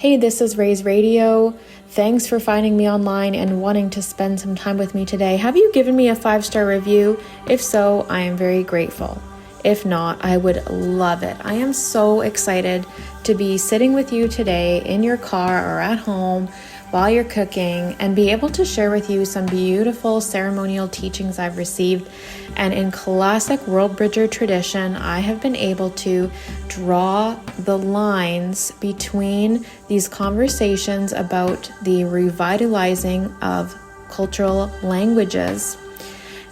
Hey, this is Ray's Radio. Thanks for finding me online and wanting to spend some time with me today. Have you given me a 5-star review? If so, I am very grateful. If not, I would love it. I am so excited to be sitting with you today in your car or at home while you're cooking and be able to share with you some beautiful ceremonial teachings I've received. And in classic World Bridger tradition, I have been able to draw the lines between these conversations about the revitalizing of cultural languages.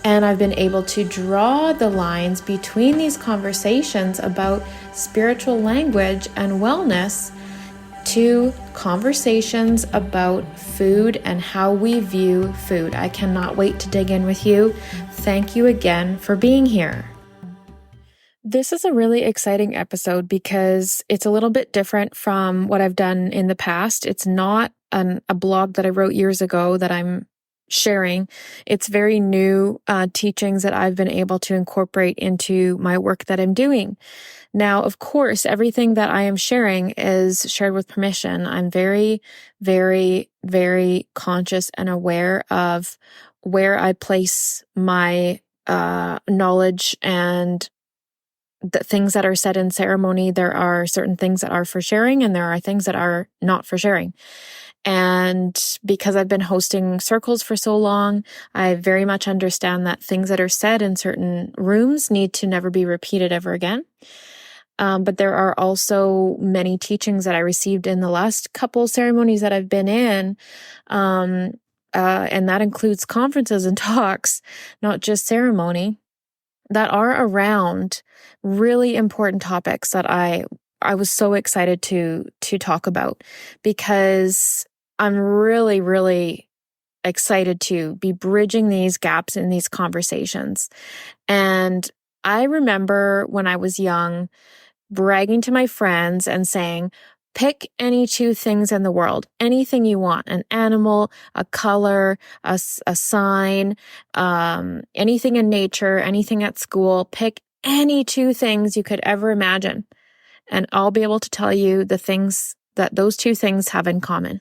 And I've been able to draw the lines between these conversations about spiritual language and wellness to conversations about food and how we view food. I cannot wait to dig in with you. Thank you again for being here. This is a really exciting episode because it's a little bit different from what I've done in the past. It's not a blog that I wrote years ago that I'm sharing. It's very new teachings that I've been able to incorporate into my work that I'm doing. Now, of course, everything that I am sharing is shared with permission. I'm very, very, very conscious and aware of where I place my knowledge and the things that are said in ceremony. There are certain things that are for sharing and there are things that are not for sharing. And because I've been hosting circles for so long, I very much understand that things that are said in certain rooms need to never be repeated ever again. But there are also many teachings that I received in the last couple ceremonies that I've been in, and that includes conferences and talks, not just ceremony, that are around really important topics that I was so excited to talk about, because I'm really, really excited to be bridging these gaps in these conversations. And I remember when I was young, bragging to my friends and saying, pick any 2 things in the world, anything you want, an animal, a color, a sign, anything in nature, anything at school, pick any 2 things you could ever imagine. And I'll be able to tell you the things that those 2 things have in common.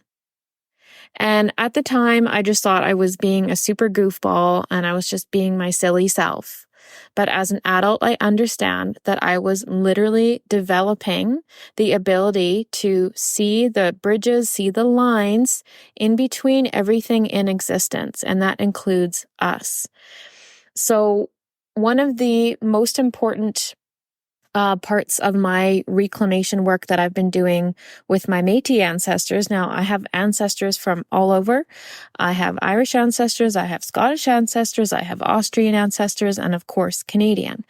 And at the time, I just thought I was being a super goofball and I was just being my silly self. But as an adult, I understand that I was literally developing the ability to see the bridges, see the lines in between everything in existence, and that includes us. So one of the most important parts of my reclamation work that I've been doing with my Métis ancestors. Now, I have ancestors from all over. I have Irish ancestors, I have Scottish ancestors, I have Austrian ancestors, and of course, Canadian.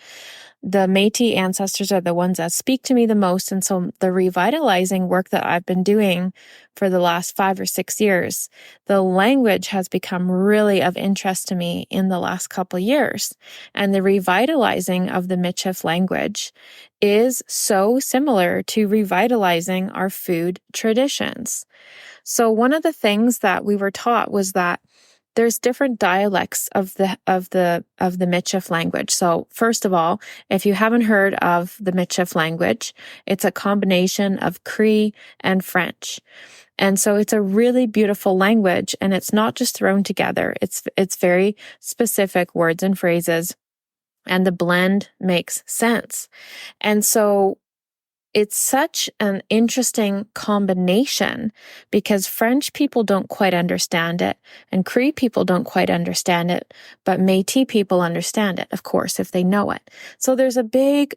The Métis ancestors are the ones that speak to me the most. And so the revitalizing work that I've been doing for the last 5 or 6 years, the language has become really of interest to me in the last couple of years. And the revitalizing of the Michif language is so similar to revitalizing our food traditions. So one of the things that we were taught was that there's different dialects of the Michif language. So first of all, if you haven't heard of the Michif language, it's a combination of Cree and French. And so it's a really beautiful language, and it's not just thrown together. It's very specific words and phrases, and the blend makes sense. And so it's such an interesting combination because French people don't quite understand it and Cree people don't quite understand it, but Métis people understand it, of course, if they know it. So there's a big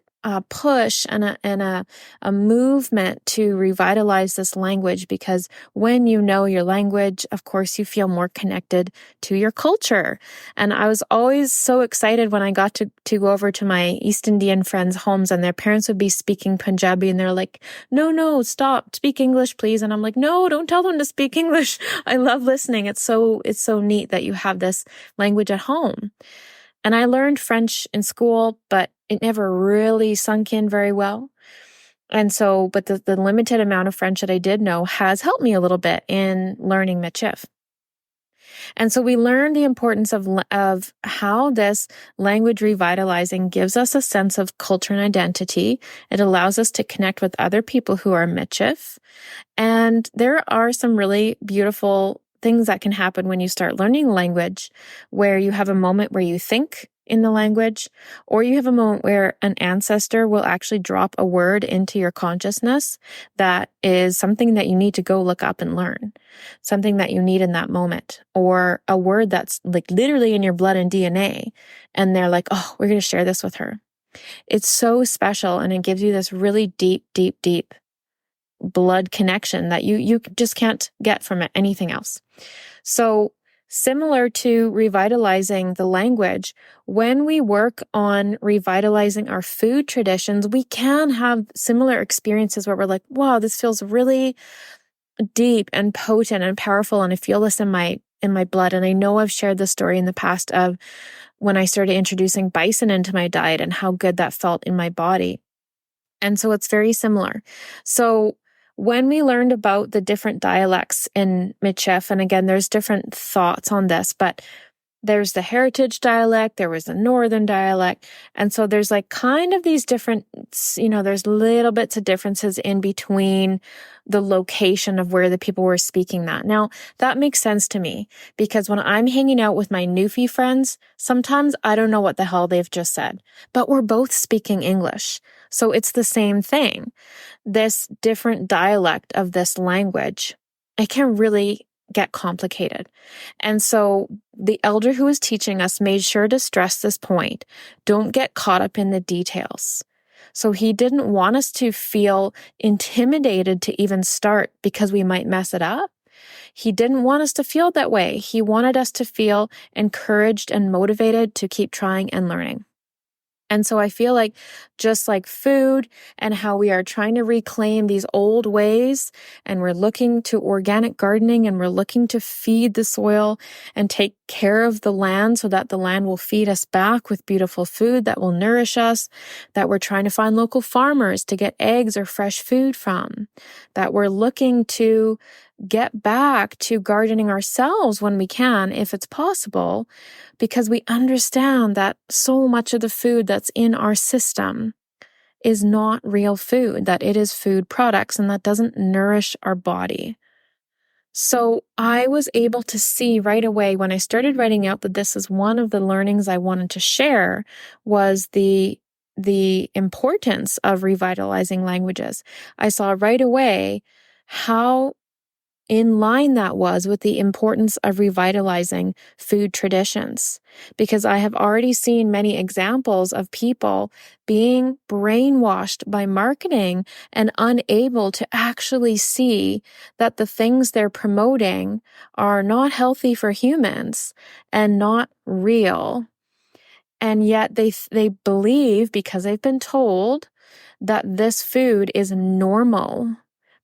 push and a movement to revitalize this language, because when you know your language, of course, you feel more connected to your culture. And I was always so excited when I got to go over to my East Indian friends' homes and their parents would be speaking Punjabi and they're like, no, stop, speak English, please. And I'm like, no, don't tell them to speak English. I love listening. It's so neat that you have this language at home. And I learned French in school, but it never really sunk in very well. And so, but the limited amount of French that I did know has helped me a little bit in learning Michif. And so we learned the importance of how this language revitalizing gives us a sense of culture and identity. It allows us to connect with other people who are Michif. And And there are some really beautiful things that can happen when you start learning language, where you have a moment where you think in the language, or you have a moment where an ancestor will actually drop a word into your consciousness that is something that you need to go look up and learn, something that you need in that moment, or a word that's like literally in your blood and DNA. And they're like, oh, we're going to share this with her. It's so special. And it gives you this really deep, deep, deep blood connection that you just can't get from anything else. So similar to revitalizing the language, when we work on revitalizing our food traditions, we can have similar experiences where we're like, wow, this feels really deep and potent and powerful. And I feel this in my blood. And I know I've shared this story in the past of when I started introducing bison into my diet and how good that felt in my body. And so it's very similar. So when we learned about the different dialects in Michif, and again, there's different thoughts on this, but there's the heritage dialect, there was the northern dialect. And so there's like kind of these different, there's little bits of differences in between the location of where the people were speaking that. Now, that makes sense to me because when I'm hanging out with my Newfie friends, sometimes I don't know what the hell they've just said, but we're both speaking English. So it's the same thing. This different dialect of this language, it can really get complicated. And so the elder who was teaching us made sure to stress this point. Don't get caught up in the details. So he didn't want us to feel intimidated to even start because we might mess it up. He didn't want us to feel that way. He wanted us to feel encouraged and motivated to keep trying and learning. And so I feel like just like food and how we are trying to reclaim these old ways, and we're looking to organic gardening, and we're looking to feed the soil and take care of the land so that the land will feed us back with beautiful food that will nourish us, that we're trying to find local farmers to get eggs or fresh food from, that we're looking to get back to gardening ourselves when we can, if it's possible, because we understand that so much of the food that's in our system is not real food, that it is food products, and that doesn't nourish our body. So I was able to see right away when I started writing out that this is one of the learnings I wanted to share, was the importance of revitalizing languages. I saw right away how in line that was with the importance of revitalizing food traditions, because I have already seen many examples of people being brainwashed by marketing and unable to actually see that the things they're promoting are not healthy for humans and not real. And yet they believe, because they've been told, that this food is normal.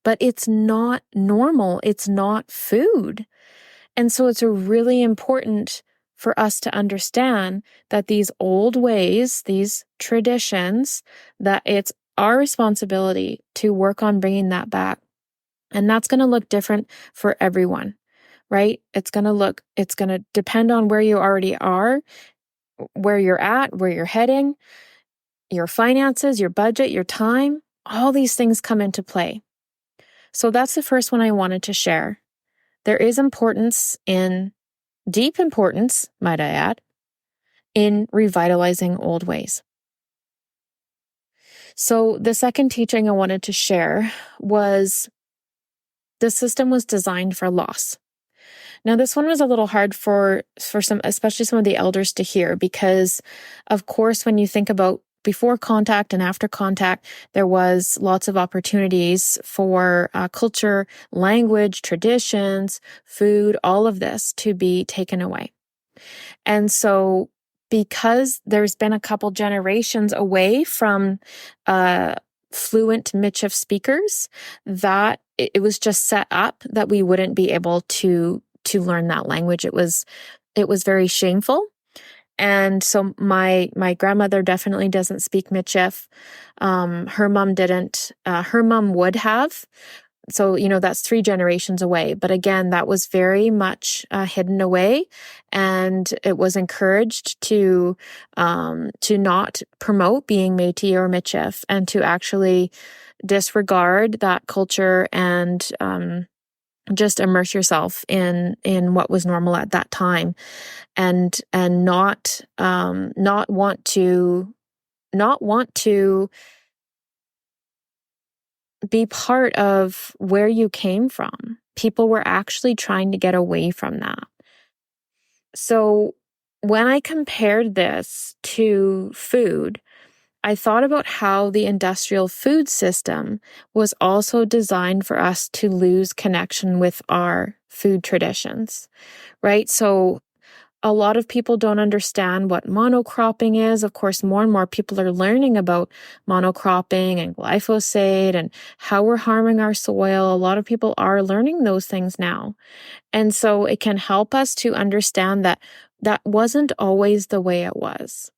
But it's not normal. It's not food. And so it's really important for us to understand that these old ways, these traditions, that it's our responsibility to work on bringing that back. And that's going to look different for everyone, right? It's going to depend on where you already are, where you're at, where you're heading, your finances, your budget, your time. All these things come into play. So that's the first one I wanted to share. There is deep importance, might I add, in revitalizing old ways. So the second teaching I wanted to share was the system was designed for loss. Now, this one was a little hard for some, especially some of the elders, to hear, because, of course, when you think about before contact and after contact, there was lots of opportunities for culture, language, traditions, food, all of this to be taken away. And so because there's been a couple generations away from fluent Michif speakers, that it was just set up that we wouldn't be able to learn that language. It was very shameful. And so my grandmother definitely doesn't speak Michif. Her mom didn't. Her mom would have, So, that's 3 generations away. But again, that was very much hidden away, and it was encouraged to not promote being Métis or Michif, and to actually disregard that culture and just immerse yourself in what was normal at that time, and not want to be part of where you came from. People were actually trying to get away from that. So when I compared this to food, I thought about how the industrial food system was also designed for us to lose connection with our food traditions, right? So a lot of people don't understand what monocropping is. Of course, more and more people are learning about monocropping and glyphosate and how we're harming our soil. A lot of people are learning those things now. And so it can help us to understand that that wasn't always the way it was.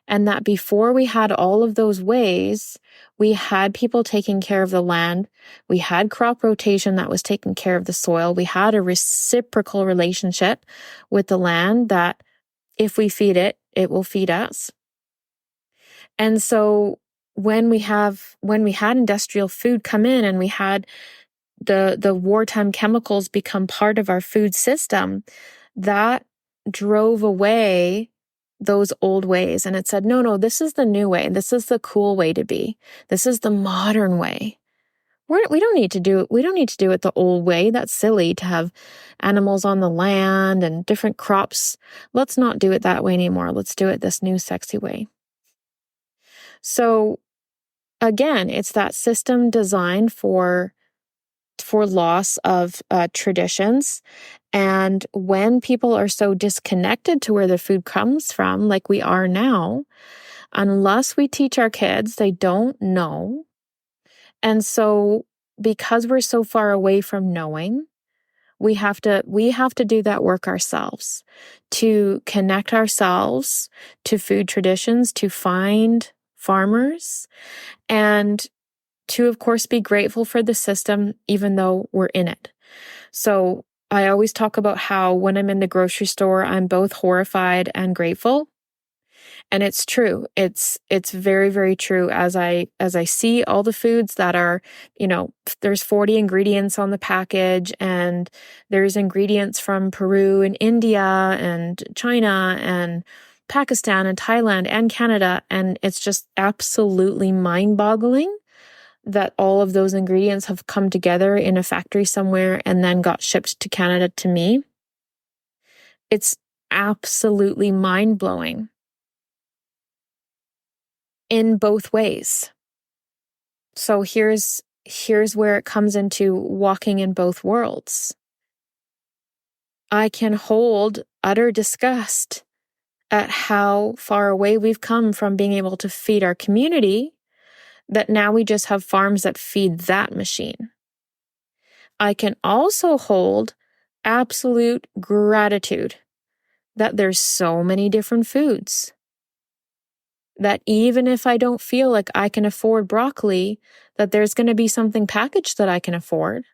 And that before we had all of those ways, we had people taking care of the land. We had crop rotation that was taking care of the soil. We had a reciprocal relationship with the land that if we feed it, it will feed us. And so when we had industrial food come in, and we had the wartime chemicals become part of our food system, that drove away those old ways. And it said, no, this is the new way. This is the cool way to be. This is the modern way. We don't need to do it. We don't need to do it the old way. That's silly to have animals on the land and different crops. Let's not do it that way anymore. Let's do it this new sexy way. So again, it's that system designed for loss of traditions. And when people are so disconnected to where the food comes from, like we are now, unless we teach our kids, they don't know. And so because we're so far away from knowing, we have to do that work ourselves, to connect ourselves to food traditions, to find farmers, and to, of course, be grateful for the system, even though we're in it. So I always talk about how when I'm in the grocery store, I'm both horrified and grateful. And it's true. It's very, very true. As I see all the foods that are, there's 40 ingredients on the package, and there's ingredients from Peru and India and China and Pakistan and Thailand and Canada. And it's just absolutely mind-boggling that all of those ingredients have come together in a factory somewhere and then got shipped to Canada to me. It's absolutely mind-blowing in both ways. So here's where it comes into walking in both worlds. I can hold utter disgust at how far away we've come from being able to feed our community, that now we just have farms that feed that machine. I can also hold absolute gratitude that there's so many different foods. That even if I don't feel like I can afford broccoli, that there's going to be something packaged that I can afford.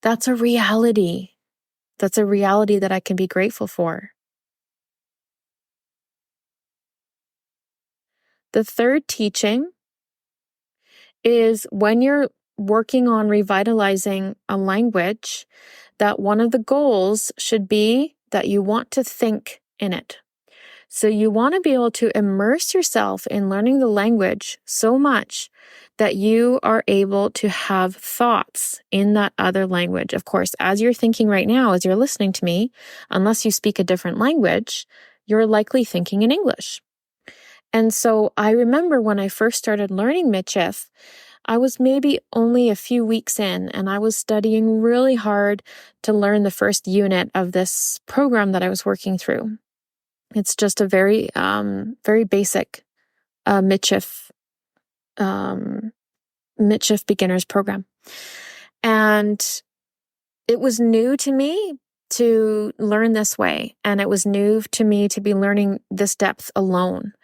That's a reality. That's a reality that I can be grateful for. The third teaching is when you're working on revitalizing a language, that one of the goals should be that you want to think in it. So you want to be able to immerse yourself in learning the language so much that you are able to have thoughts in that other language. Of course, as you're thinking right now, as you're listening to me, unless you speak a different language, you're likely thinking in English. And so I remember when I first started learning Michif, I was maybe only a few weeks in, and I was studying really hard to learn the first unit of this program that I was working through. It's just a very, very basic Michif beginners program. And it was new to me to learn this way. And it was new to me to be learning this depth alone.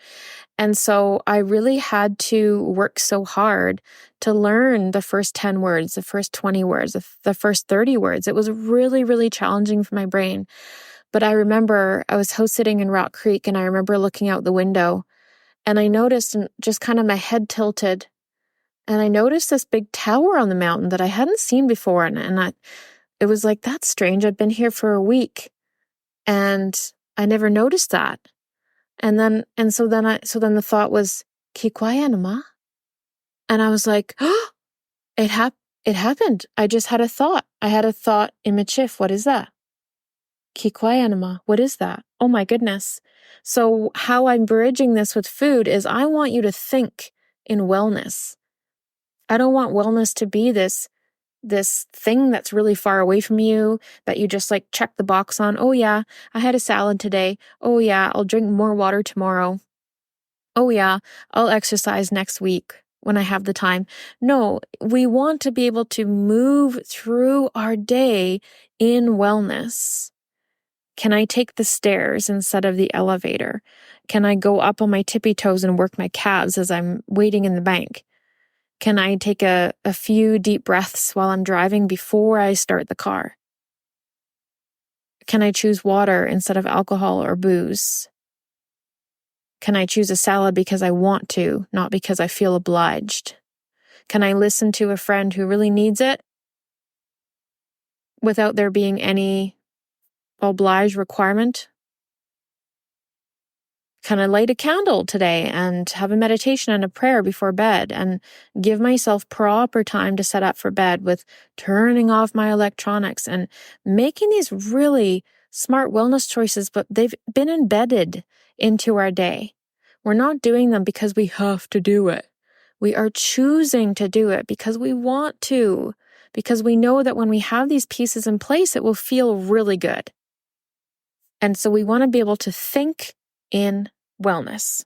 And so I really had to work so hard to learn the first 10 words, the first 20 words, the first 30 words. It was really, really challenging for my brain. But I remember I was house sitting in Rock Creek, and I remember looking out the window, and I noticed, and just kind of my head tilted, and I noticed this big tower on the mountain that I hadn't seen before. It was like, that's strange. I've been here for a week and I never noticed that. So then the thought was, Kikwayanama. And I was like, oh, it happened. I just had a thought. I had a thought in Michif. What is that? Kikwayanama. What is that? Oh my goodness. So how I'm bridging this with food is I want you to think in wellness. I don't want wellness to be this thing that's really far away from you that you just like check the box on. Oh yeah, I had a salad today. Oh yeah, I'll drink more water tomorrow. Oh yeah, I'll exercise next week when I have the time. No, we want to be able to move through our day in wellness. Can I take the stairs instead of the elevator? Can I go up on my tippy toes and work my calves as I'm waiting in the bank? Can I take a few deep breaths while I'm driving before I start the car? Can I choose water instead of alcohol or booze? Can I choose a salad because I want to, not because I feel obliged? Can I listen to a friend who really needs it without there being any obliged requirement? Can I light a candle today and have a meditation and a prayer before bed and give myself proper time to set up for bed with turning off my electronics and making these really smart wellness choices, but they've been embedded into our day. We're not doing them because we have to do it. We are choosing to do it because we want to, because we know that when we have these pieces in place, it will feel really good. And so we want to be able to think in wellness.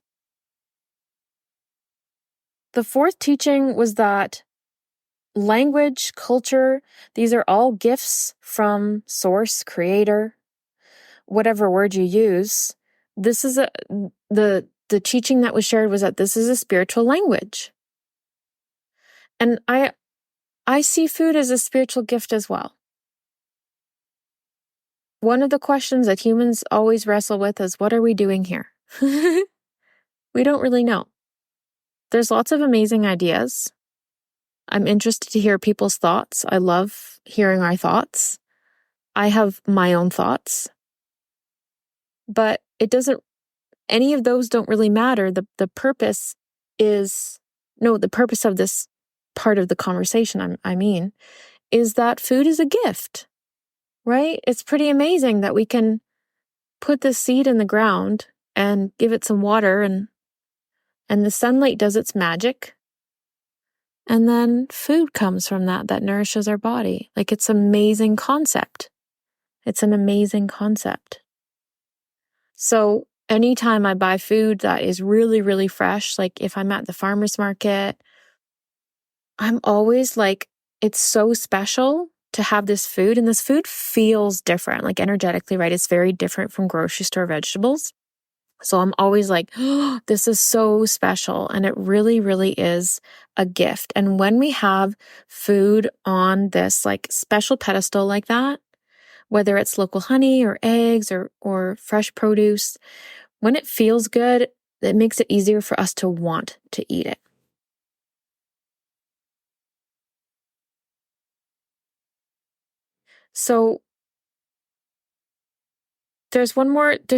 The fourth teaching was that language, culture, these are all gifts from source, creator, whatever word you use. This is the teaching that was shared was that this is a spiritual language. And I see food as a spiritual gift as well. One of the questions that humans always wrestle with is, what are we doing here? We don't really know. There's lots of amazing ideas. I'm interested to hear people's thoughts. I love hearing our thoughts. I have my own thoughts. But any of those don't really matter. The purpose the purpose of this part of the conversation, is that food is a gift, right? It's pretty amazing that we can put the seed in the ground and give it some water and the sunlight does its magic. And then food comes from that nourishes our body. Like, it's an amazing concept. It's an amazing concept. So anytime I buy food that is really, really fresh, like if I'm at the farmer's market, I'm always like, it's so special to have this food. And this food feels different, like energetically, right? It's very different from grocery store vegetables. So I'm always like, oh, this is so special. And it really, really is a gift. And when we have food on this like special pedestal like that, whether it's local honey or eggs or fresh produce, when it feels good, it makes it easier for us to want to eat it. So there's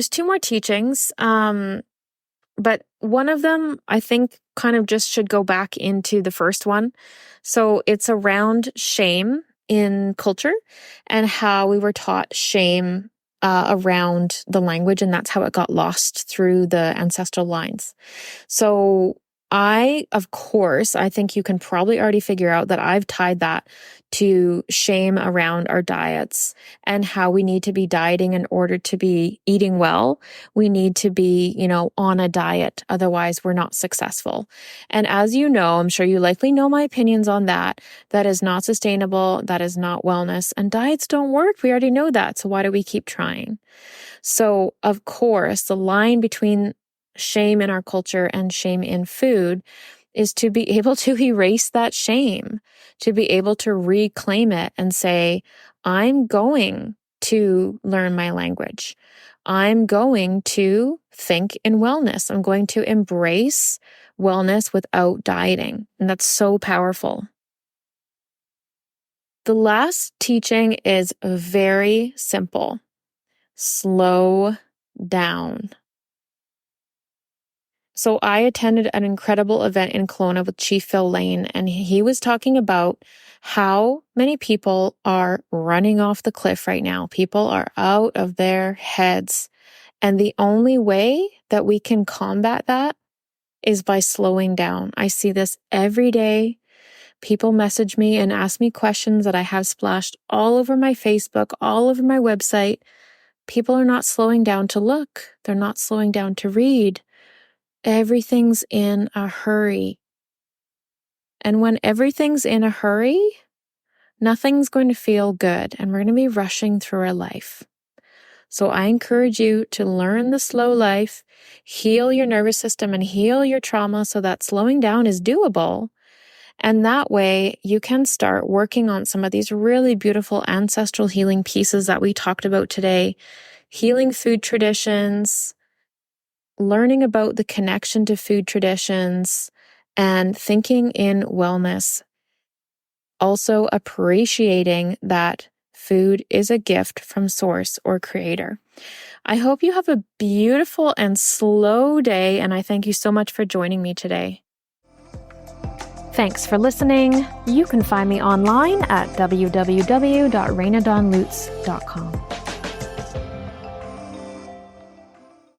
two more teachings. But one of them, I think, kind of just should go back into the first one. So it's around shame in culture and how we were taught shame around the language, and that's how it got lost through the ancestral lines. So I think you can probably already figure out that I've tied that to shame around our diets and how we need to be dieting in order to be eating well. We need to be, on a diet. Otherwise, we're not successful. And as you know, I'm sure you likely know my opinions on that. That is not sustainable. That is not wellness. And diets don't work. We already know that. So why do we keep trying? So, of course, the line between shame in our culture and shame in food is to be able to erase that shame, to be able to reclaim it and say, I'm going to learn my language. I'm going to think in wellness. I'm going to embrace wellness without dieting. And that's so powerful. The last teaching is very simple. Slow down. So I attended an incredible event in Kelowna with Chief Phil Lane, and he was talking about how many people are running off the cliff right now. People are out of their heads. And the only way that we can combat that is by slowing down. I see this every day. People message me and ask me questions that I have splashed all over my Facebook, all over my website. People are not slowing down to look. They're not slowing down to read. Everything's in a hurry. And when everything's in a hurry, nothing's going to feel good, and we're going to be rushing through our life. So I encourage you to learn the slow life, heal your nervous system and heal your trauma so that slowing down is doable. And that way you can start working on some of these really beautiful ancestral healing pieces that we talked about today, healing food traditions, learning about the connection to food traditions, and thinking in wellness. Also appreciating that food is a gift from source or creator. I hope you have a beautiful and slow day, and I thank you so much for joining me today. Thanks for listening. You can find me online at www.rainadonlutz.com.